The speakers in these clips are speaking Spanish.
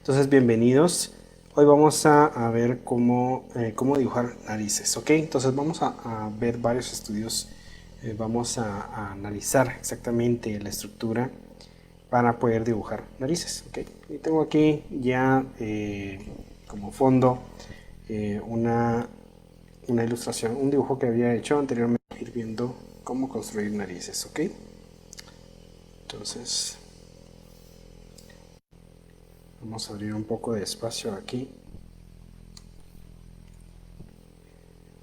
Entonces, bienvenidos. Hoy vamos a ver cómo dibujar narices, ¿ok? Entonces vamos a ver varios estudios. Vamos a analizar exactamente la estructura para poder dibujar narices, ¿ok? Y tengo aquí ya como fondo una ilustración, un dibujo que había hecho anteriormente, ir viendo cómo construir narices, ¿ok? Entonces, vamos a abrir un poco de espacio aquí.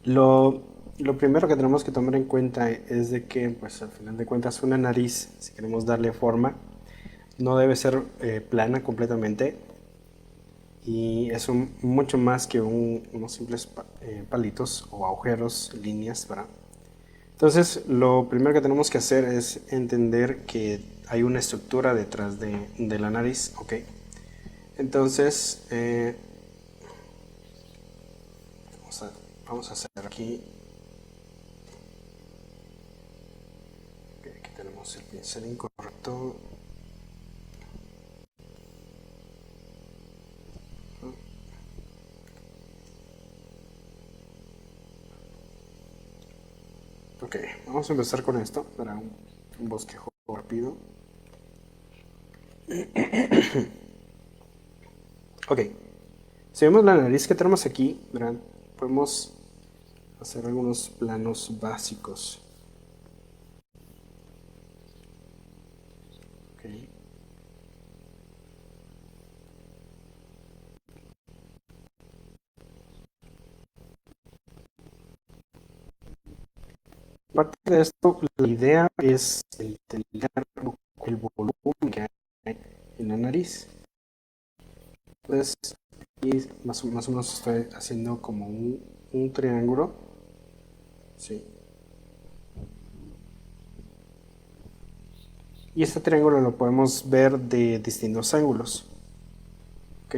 Lo, lo primero que tenemos que tomar en cuenta es de que, pues al final de cuentas, una nariz, si queremos darle forma, no debe ser plana completamente y es mucho más que unos simples palitos o agujeros, líneas, ¿verdad? Entonces, lo primero que tenemos que hacer es entender que hay una estructura detrás de la nariz, ¿ok? Entonces, vamos a, vamos a hacer aquí. Aquí tenemos el pincel incorrecto. Ok, vamos a empezar con esto para un bosquejo rápido. Ok, si vemos la nariz que tenemos aquí, verán, podemos hacer algunos planos básicos. Okay. Aparte de esto, la idea es entender el volumen que hay en la nariz. Entonces, aquí más o menos estoy haciendo como un triángulo. Sí. Y este triángulo lo podemos ver de distintos ángulos. ¿Ok?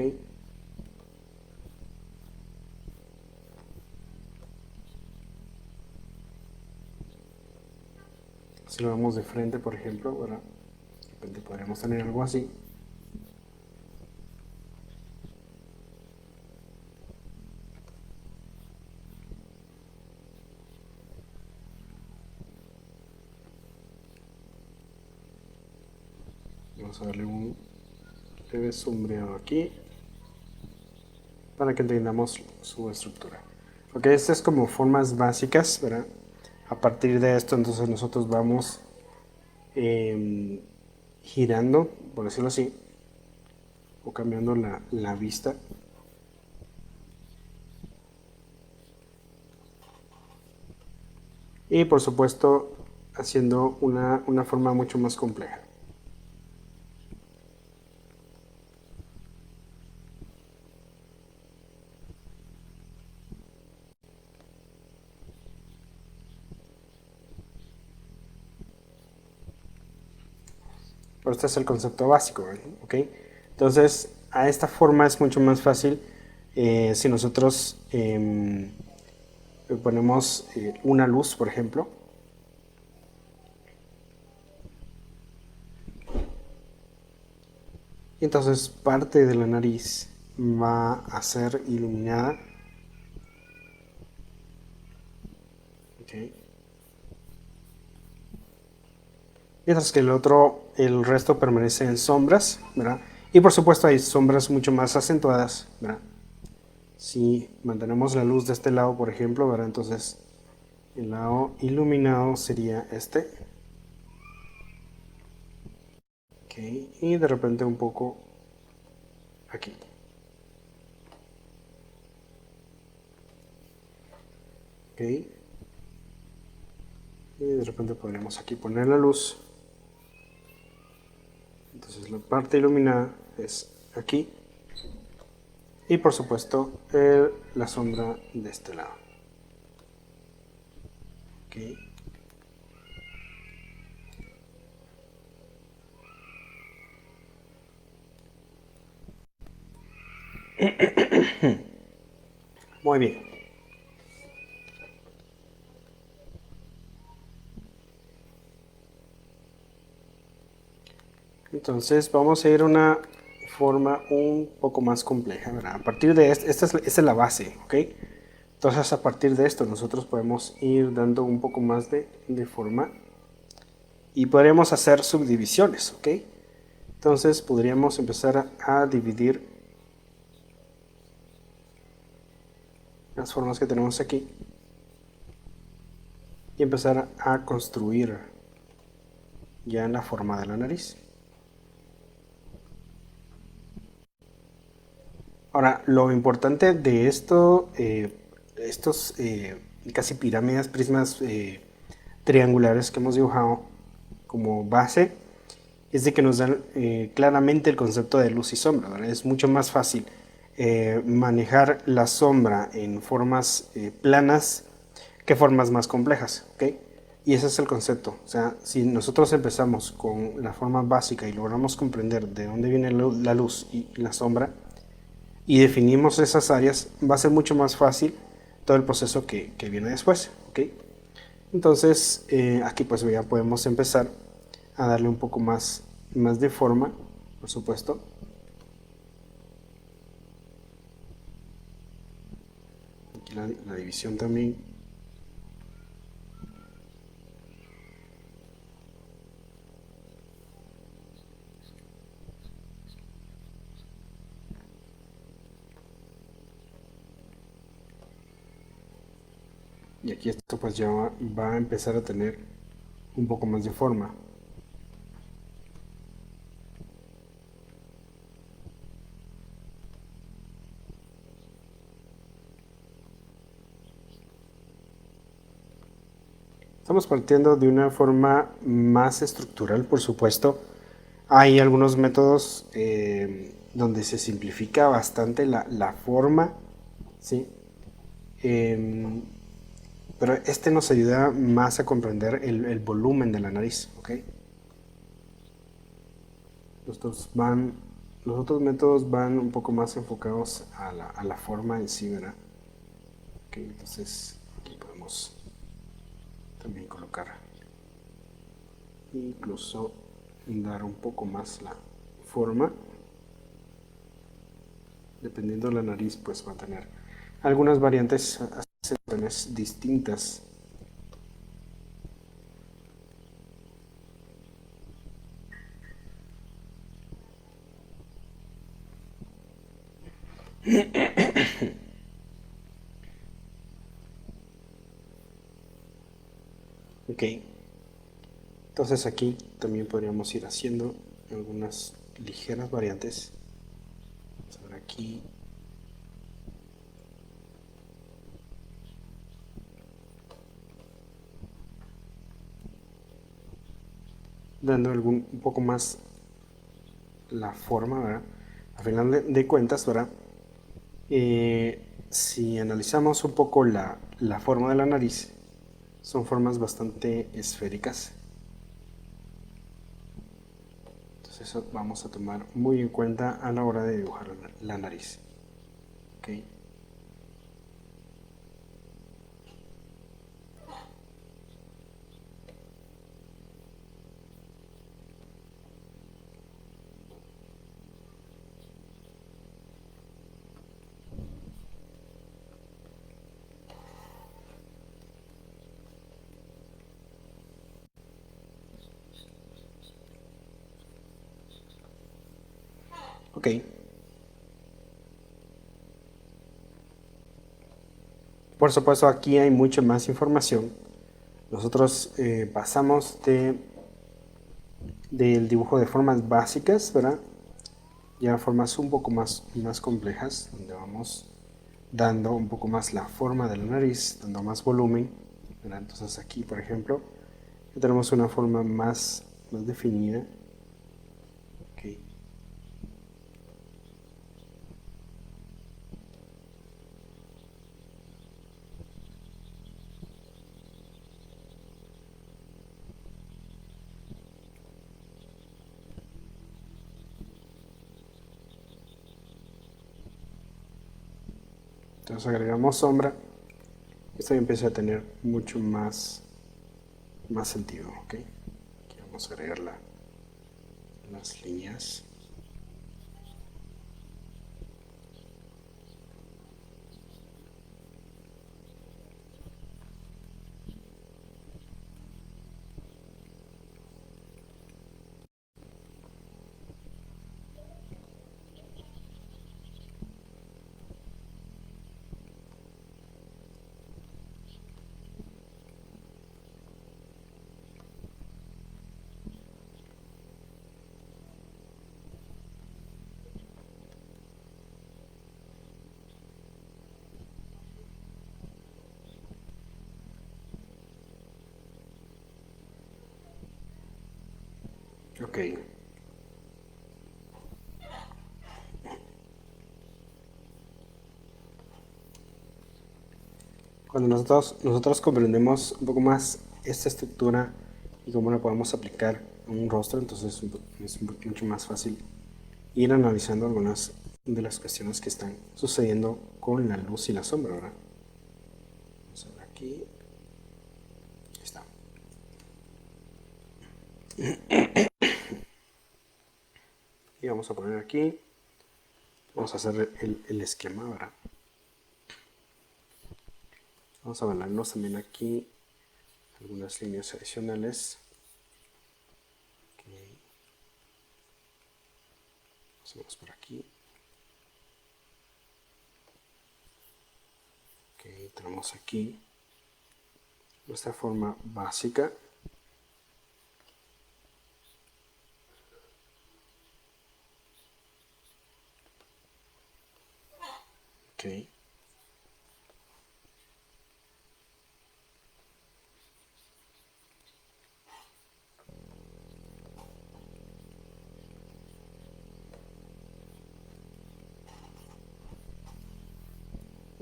Si lo vemos de frente, por ejemplo, ¿verdad? De repente podríamos tener algo así. Vamos a darle un leve sombreado aquí para que entendamos su estructura. Ok, estas es como formas básicas, ¿verdad? A partir de esto, entonces nosotros vamos eh, girando, por decirlo así, o cambiando la vista. Y por supuesto, haciendo una forma mucho más compleja. Pero este es el concepto básico, ¿ok? Entonces, a esta forma es mucho más fácil si nosotros ponemos una luz, por ejemplo. Y entonces parte de la nariz va a ser iluminada. ¿Okay? Mientras que el resto permanece en sombras, ¿verdad? Y por supuesto hay sombras mucho más acentuadas, ¿verdad? Si mantenemos la luz de este lado, por ejemplo, ¿verdad? Entonces el lado iluminado sería este. Okay. Y de repente un poco aquí. Okay. Y de repente podríamos aquí poner la luz. Entonces la parte iluminada es aquí. Y por supuesto la sombra de este lado. Okay. Muy bien. Entonces vamos a ir a una forma un poco más compleja, ¿verdad? A partir de esta es la base, ¿ok? Entonces a partir de esto nosotros podemos ir dando un poco más de forma y podríamos hacer subdivisiones, ¿ok? Entonces podríamos empezar a dividir las formas que tenemos aquí y empezar a construir ya en la forma de la nariz. Ahora, lo importante de esto, estos casi pirámides, prismas triangulares que hemos dibujado como base, es de que nos dan claramente el concepto de luz y sombra, ¿verdad? Es mucho más fácil manejar la sombra en formas planas que formas más complejas, ¿ok? Y ese es el concepto. O sea, si nosotros empezamos con la forma básica y logramos comprender de dónde viene la luz y la sombra y definimos esas áreas, va a ser mucho más fácil todo el proceso que viene después, ¿ok? Entonces, aquí pues ya podemos empezar a darle un poco más de forma, por supuesto. Aquí la división también. Y aquí esto pues ya va a empezar a tener un poco más de forma. Estamos partiendo de una forma más estructural, por supuesto. Hay algunos métodos donde se simplifica bastante la forma, ¿sí? Eh, pero este nos ayuda más a comprender el volumen de la nariz, ¿ok? Los otros métodos van un poco más enfocados a la forma en sí, ¿verdad? Ok, entonces aquí podemos también colocar, incluso dar un poco más la forma. Dependiendo de la nariz, pues va a tener algunas variantes acentuaciones distintas. Ok, entonces aquí también podríamos ir haciendo algunas ligeras variantes. Vamos a ver aquí. Dando un poco más la forma, ¿verdad? A final de cuentas, ¿verdad? Si analizamos un poco la forma de la nariz, son formas bastante esféricas. Entonces eso vamos a tomar muy en cuenta a la hora de dibujar la nariz. ¿Okay? Ok. Por supuesto, aquí hay mucha más información. Nosotros pasamos del dibujo de formas básicas, ¿verdad? Ya formas un poco más complejas, donde vamos dando un poco más la forma de la nariz, dando más volumen, ¿verdad? Entonces aquí, por ejemplo, ya tenemos una forma más definida. Okay. Entonces agregamos sombra. Esto ya empieza a tener mucho más sentido. ¿Okay? Aquí vamos a agregar las líneas. Ok. Cuando nosotros comprendemos un poco más esta estructura y cómo la podemos aplicar en un rostro, entonces es mucho más fácil ir analizando algunas de las cuestiones que están sucediendo con la luz y la sombra, ¿verdad? Vamos a ver aquí. Ahí está. Y vamos a poner aquí. Vamos a hacer el esquema, ¿verdad? Vamos a balancearnos también aquí algunas líneas adicionales. Okay. Hacemos por aquí. Okay, tenemos aquí nuestra forma básica. Okay.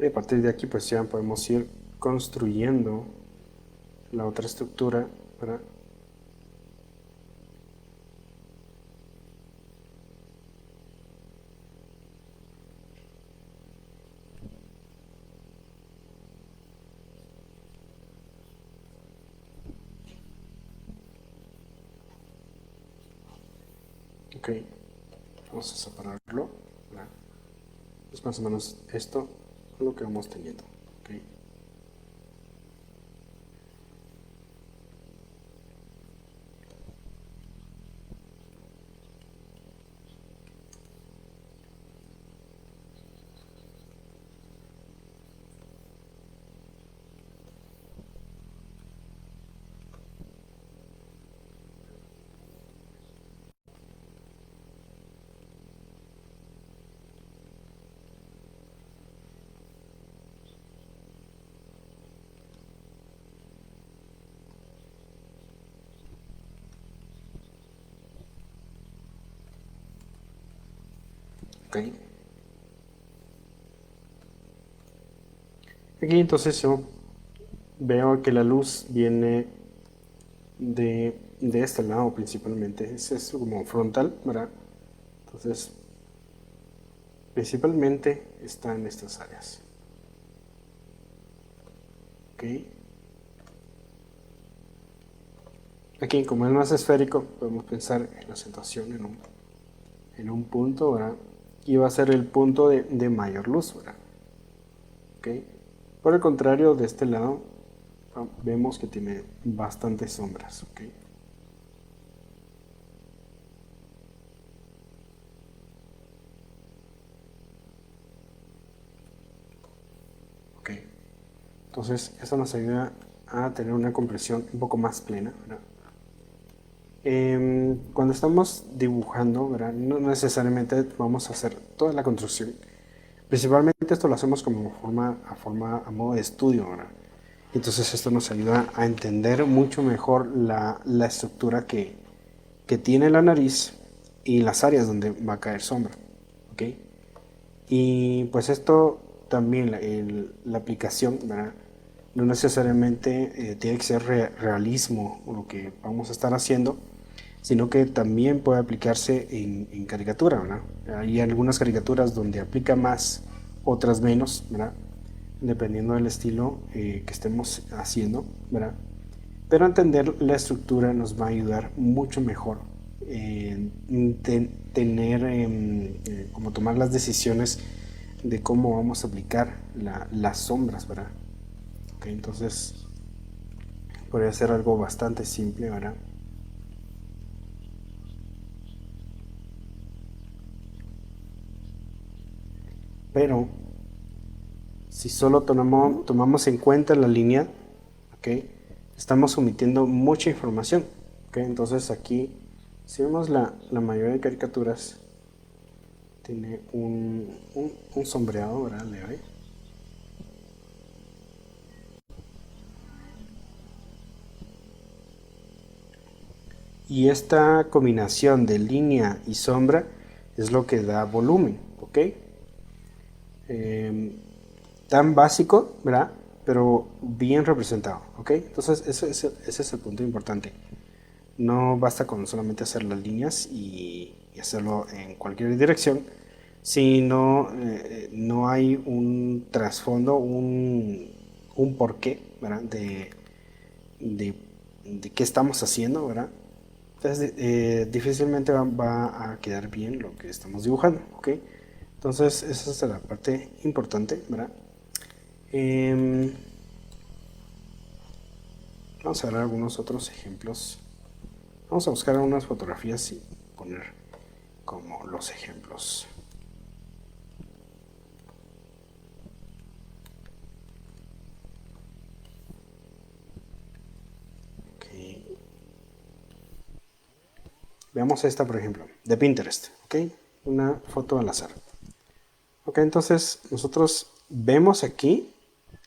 Y a partir de aquí pues ya podemos ir construyendo la otra estructura, ¿verdad? Ok, vamos a separarlo, ¿verdad? Es más o menos esto lo que vamos teniendo. Okay. Ok. Aquí entonces yo veo que la luz viene de este lado principalmente. Es como frontal, ¿verdad? Entonces, principalmente está en estas áreas. Ok. Aquí, como es más esférico, podemos pensar en la acentuación en un punto, ¿verdad? Y va a ser el punto de mayor luz, ¿verdad? Ok. Por el contrario, de este lado, vemos que tiene bastantes sombras, ¿ok? Ok. Entonces, eso nos ayuda a tener una compresión un poco más plena, ¿verdad? Cuando estamos dibujando, ¿verdad? No necesariamente vamos a hacer toda la construcción. Principalmente esto lo hacemos como a modo de estudio, ¿verdad? Entonces esto nos ayuda a entender mucho mejor la estructura que tiene la nariz y las áreas donde va a caer sombra, ¿ok? Y pues esto también, la aplicación, ¿verdad? No necesariamente tiene que ser realismo lo que vamos a estar haciendo, sino que también puede aplicarse en caricatura, ¿verdad? Hay algunas caricaturas donde aplica más, otras menos, ¿verdad? Dependiendo del estilo que estemos haciendo, ¿verdad? Pero entender la estructura nos va a ayudar mucho mejor en tener, como tomar las decisiones de cómo vamos a aplicar las sombras, ¿verdad? Okay, entonces podría ser algo bastante simple, ¿verdad? Pero si solo tomamos en cuenta la línea, ¿okay? Estamos omitiendo mucha información. ¿Okay? Entonces aquí, si vemos la mayoría de caricaturas, tiene un sombreado, ¿verdad? Leve. Y esta combinación de línea y sombra es lo que da volumen, ¿ok? Eh, Tan básico, ¿verdad? Pero bien representado, ¿ok? Entonces ese es el punto importante. No basta con solamente hacer las líneas y hacerlo en cualquier dirección, sino no hay un trasfondo, un porqué, ¿verdad? De, de qué estamos haciendo, ¿verdad? Entonces difícilmente va a quedar bien lo que estamos dibujando, ¿ok? Entonces esa es la parte importante, ¿verdad? Em, Vamos a ver algunos otros ejemplos. Vamos a buscar unas fotografías y poner como los ejemplos. Okay. Veamos esta, por ejemplo, de Pinterest. ¿Ok? Una foto al azar. Ok, entonces nosotros vemos aquí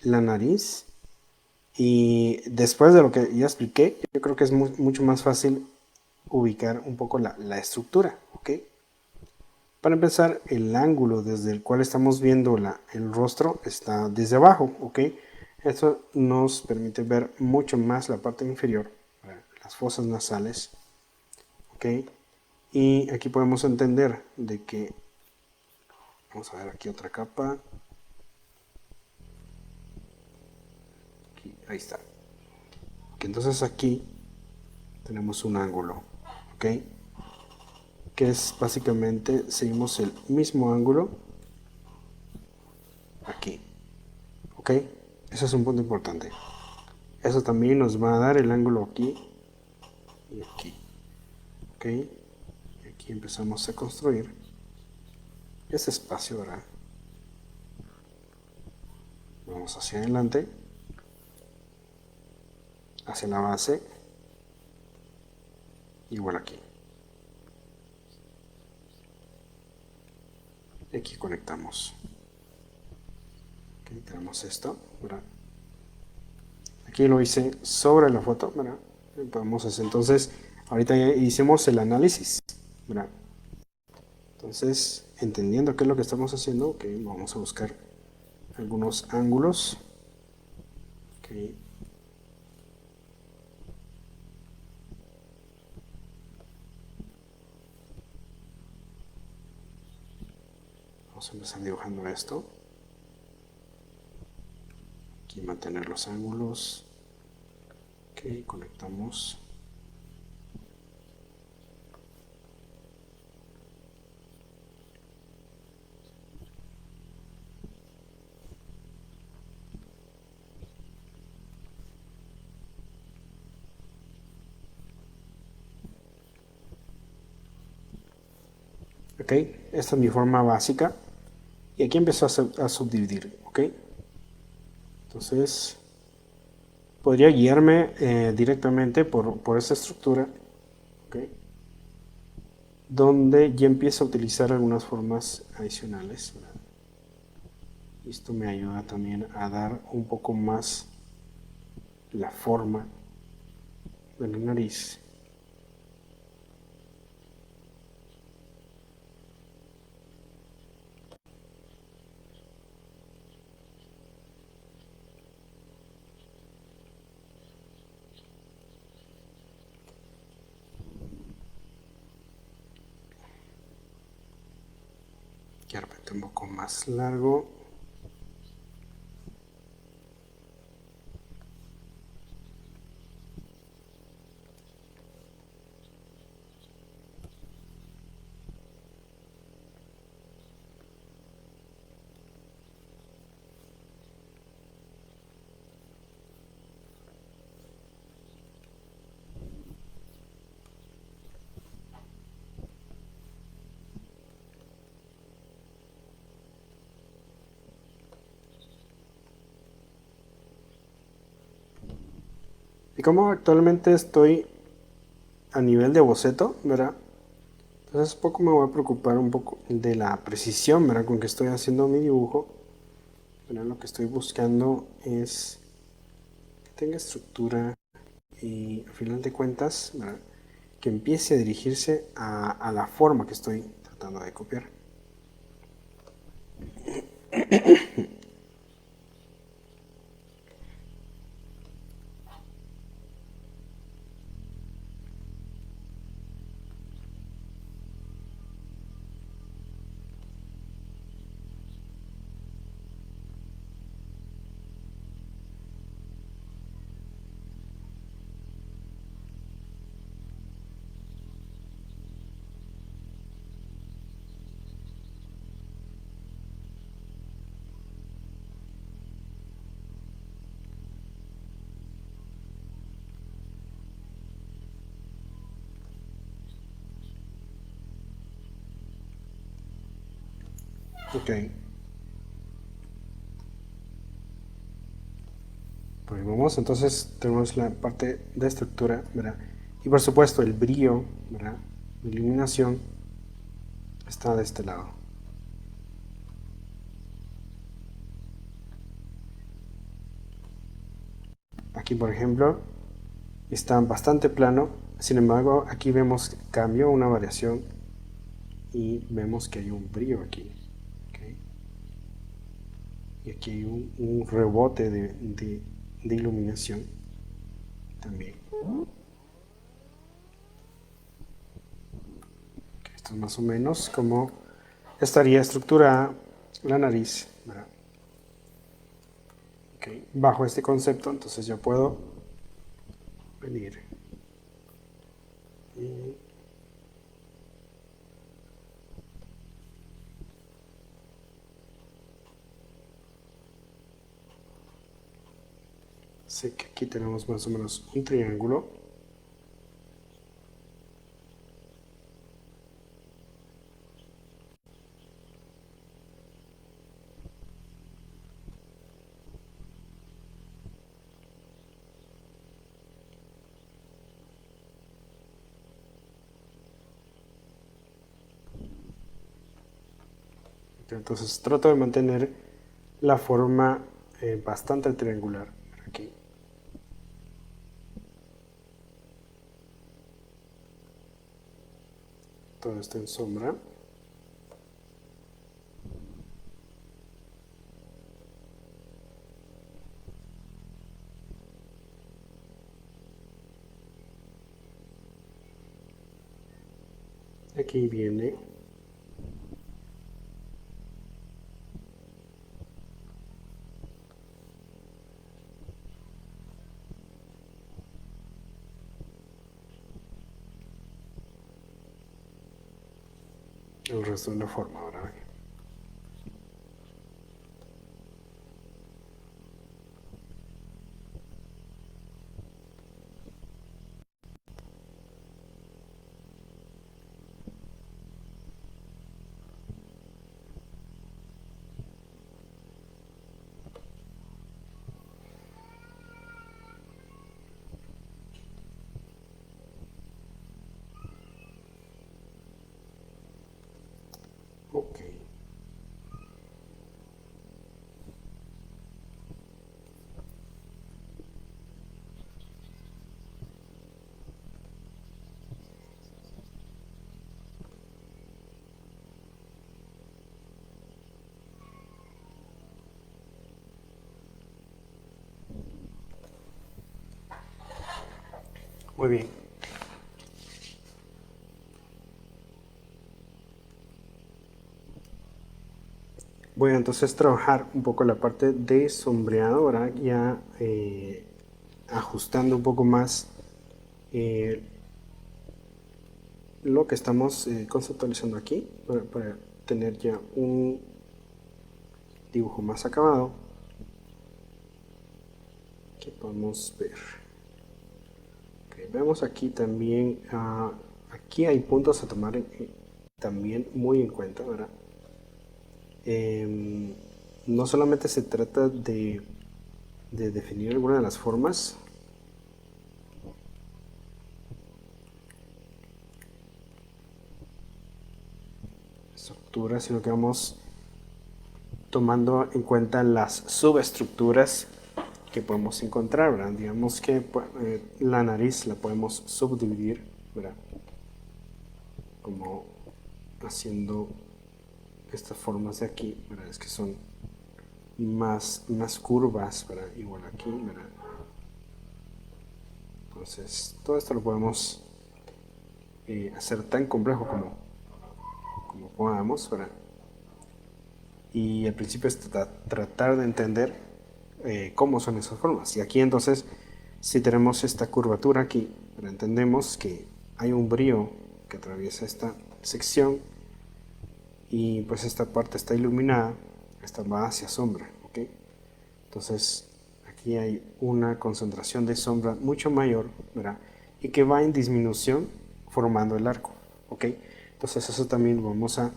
la nariz y después de lo que ya expliqué, yo creo que es mucho más fácil ubicar un poco la estructura. ¿Ok? Para empezar, el ángulo desde el cual estamos viendo el rostro está desde abajo, ¿ok? Esto nos permite ver mucho más la parte inferior, las fosas nasales, ¿ok? Y aquí podemos entender de que, vamos a ver aquí otra capa, aquí, ahí está. Ok, entonces aquí tenemos un ángulo, ¿ok? Que es básicamente, seguimos el mismo ángulo aquí, ¿ok? Ese es un punto importante. Eso también nos va a dar el ángulo aquí y aquí, ¿ok? Y aquí empezamos a construir ese espacio, ¿verdad? Vamos hacia adelante, hacia la base, igual aquí. Y aquí conectamos. Okay, tenemos esto, ¿verdad? Aquí lo hice sobre la foto, ¿verdad? Podemos hacer, entonces, ahorita ya hicimos el análisis, ¿verdad? Entonces, entendiendo qué es lo que estamos haciendo, okay, vamos a buscar algunos ángulos. Okay. Vamos a empezar dibujando esto. Aquí mantener los ángulos. Ok, conectamos. Ok, esta es mi forma básica. Y aquí empezó a subdividir, ¿ok? Entonces, podría guiarme directamente por esta estructura, ¿ok? Donde ya empiezo a utilizar algunas formas adicionales, ¿verdad? Esto me ayuda también a dar un poco más la forma de la nariz. Y de repente un poco más largo. Y como actualmente estoy a nivel de boceto, ¿verdad? Entonces poco me voy a preocupar un poco de la precisión, ¿verdad? Con que estoy haciendo mi dibujo. ¿Verdad? Lo que estoy buscando es que tenga estructura y al final de cuentas, ¿verdad? que empiece a dirigirse a la forma que estoy tratando de copiar. Ok. Pues vamos, entonces tenemos la parte de estructura, ¿verdad? Y por supuesto el brillo, ¿verdad? La iluminación está de este lado. Aquí, por ejemplo, está bastante plano. Sin embargo, aquí vemos cambio, una variación y vemos que hay un brillo aquí. ¿Okay? Y aquí hay un rebote de iluminación también. Okay, esto es más o menos como estaría estructurada la nariz, ¿verdad? Okay. Bajo este concepto, entonces yo puedo venir y sé que aquí tenemos más o menos un triángulo. Entonces trato de mantener la forma bastante triangular aquí. Todo esto en sombra. Aquí viene el resto de la forma. Ahora ven. Ok. Muy bien. Voy a entonces trabajar un poco la parte de sombreado, ¿verdad? Ya ajustando un poco más eh, lo que estamos conceptualizando aquí para tener ya un dibujo más acabado que podemos ver. Okay, vemos aquí también, aquí hay puntos a tomar también muy en cuenta, ¿verdad? No solamente se trata de definir alguna de las formas, estructuras, sino que vamos tomando en cuenta las subestructuras que podemos encontrar, ¿verdad? Digamos que la nariz la podemos subdividir ¿verdad? Como haciendo estas formas de aquí, ¿verdad? Es que son más curvas, ¿verdad? Igual aquí, ¿verdad? Entonces, todo esto lo podemos hacer tan complejo como podamos, ¿verdad? Y al principio es tratar de entender cómo son esas formas. Y aquí entonces, si tenemos esta curvatura aquí, ¿verdad? Entendemos que hay un brillo que atraviesa esta sección y pues esta parte está iluminada, esta va hacia sombra, ¿ok? Entonces aquí hay una concentración de sombra mucho mayor, ¿verdad? Y que va en disminución formando el arco, ¿ok? Entonces eso también lo vamos a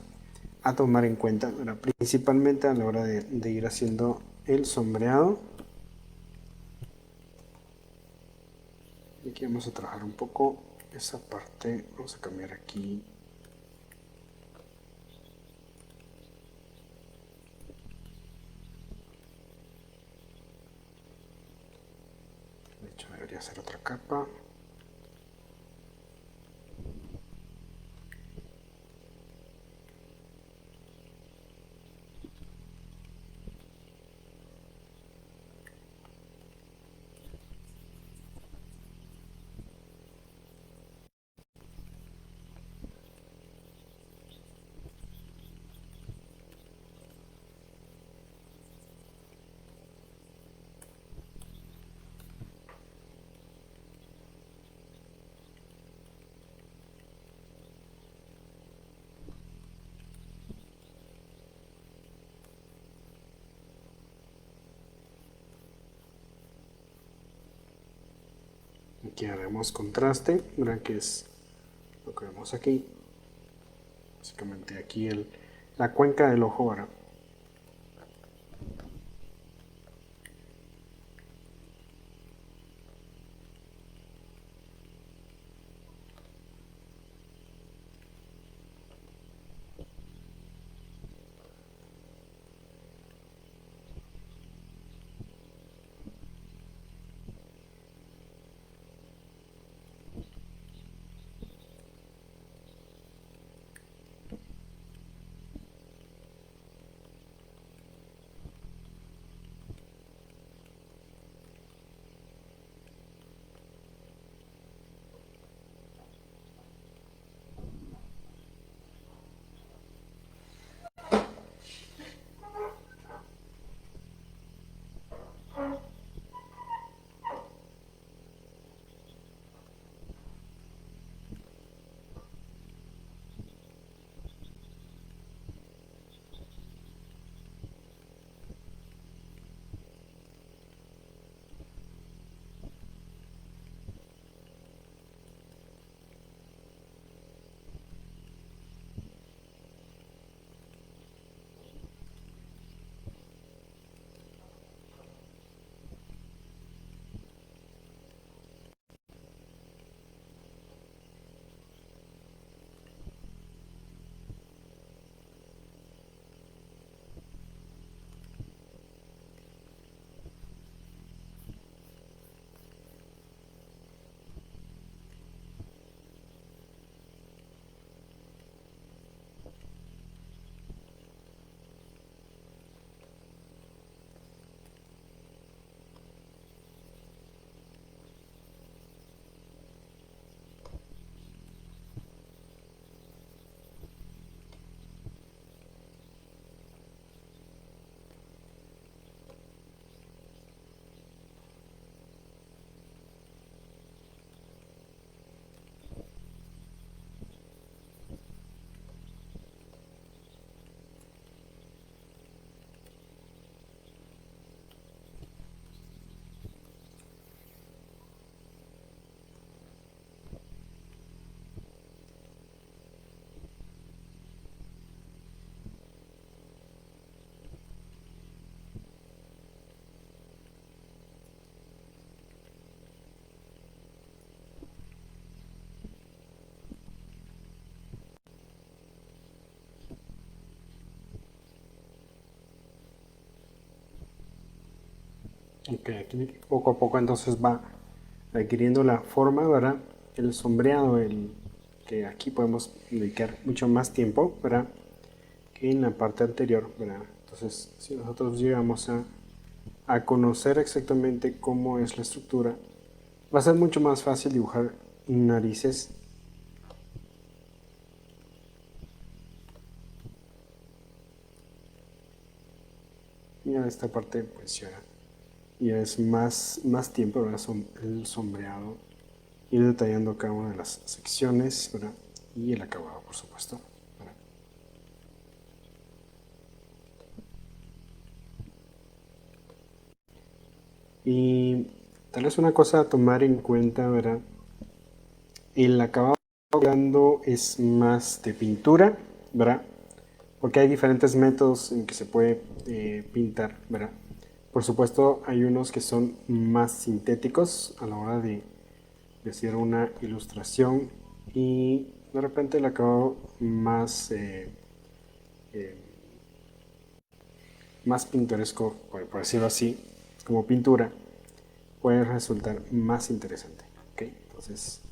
tomar en cuenta, ¿verdad? Principalmente a la hora de ir haciendo el sombreado. Y aquí vamos a trabajar un poco esa parte, vamos a cambiar aquí. De hecho debería ser otra capa. Aquí haremos contraste, ¿verdad? Que es lo que vemos aquí. Básicamente aquí la cuenca del ojo, ¿verdad? Ok, aquí poco a poco entonces va adquiriendo la forma, ¿verdad? el sombreado, que aquí podemos dedicar mucho más tiempo, ¿verdad? Que en la parte anterior, ¿verdad? Entonces, si nosotros llegamos a conocer exactamente cómo es la estructura, va a ser mucho más fácil dibujar narices. Y a esta parte pues ya es más tiempo, ¿verdad? El sombreado, ir detallando cada una de las secciones, ¿verdad? Y el acabado, por supuesto, ¿verdad? Y tal vez una cosa a tomar en cuenta, ¿verdad? El acabado blando es más de pintura, ¿verdad? Porque hay diferentes métodos en que se puede pintar, ¿verdad? Por supuesto, hay unos que son más sintéticos a la hora de hacer una ilustración y de repente el acabado eh, más pintoresco, por decirlo así, como pintura, puede resultar más interesante. ¿Okay? Entonces,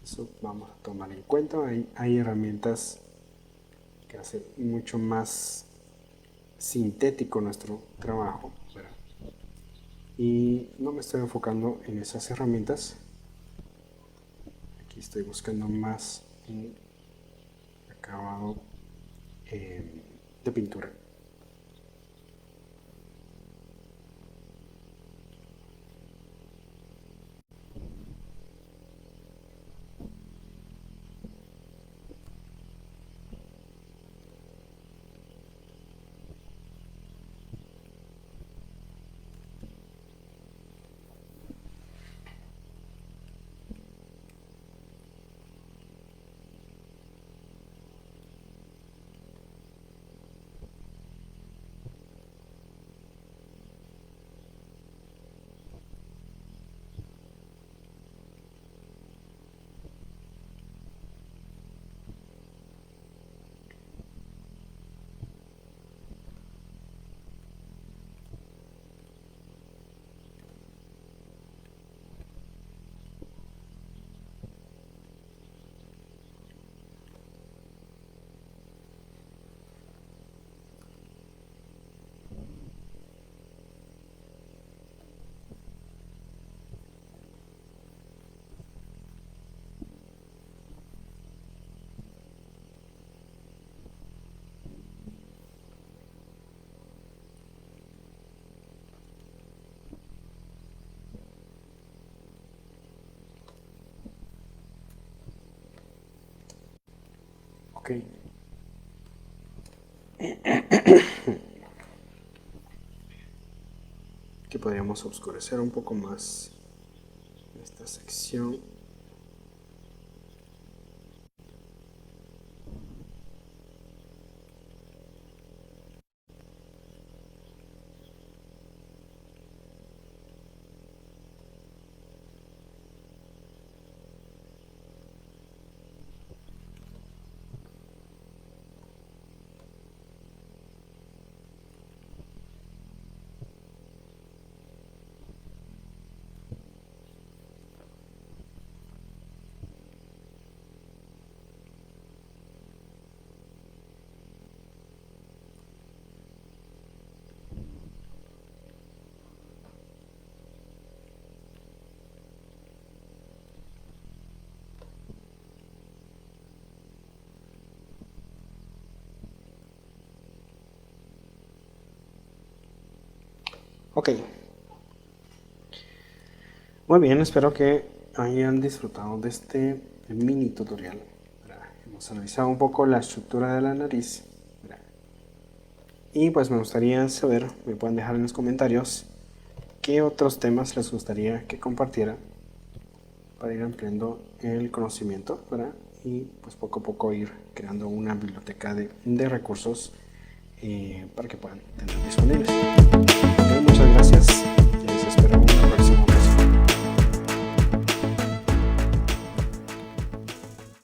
eso vamos a tomar en cuenta. Hay herramientas que hacen mucho más sintético nuestro trabajo, ¿verdad? Y no me estoy enfocando en esas herramientas. Aquí estoy buscando más en acabado de pintura. Ok. Aquí podríamos oscurecer un poco más esta sección. Ok. Muy bien, espero que hayan disfrutado de este mini tutorial. Hemos analizado un poco la estructura de la nariz. Y pues me gustaría saber, me pueden dejar en los comentarios qué otros temas les gustaría que compartiera para ir ampliando el conocimiento, ¿verdad? Y pues poco a poco ir creando una biblioteca de recursos para que puedan tener disponibles.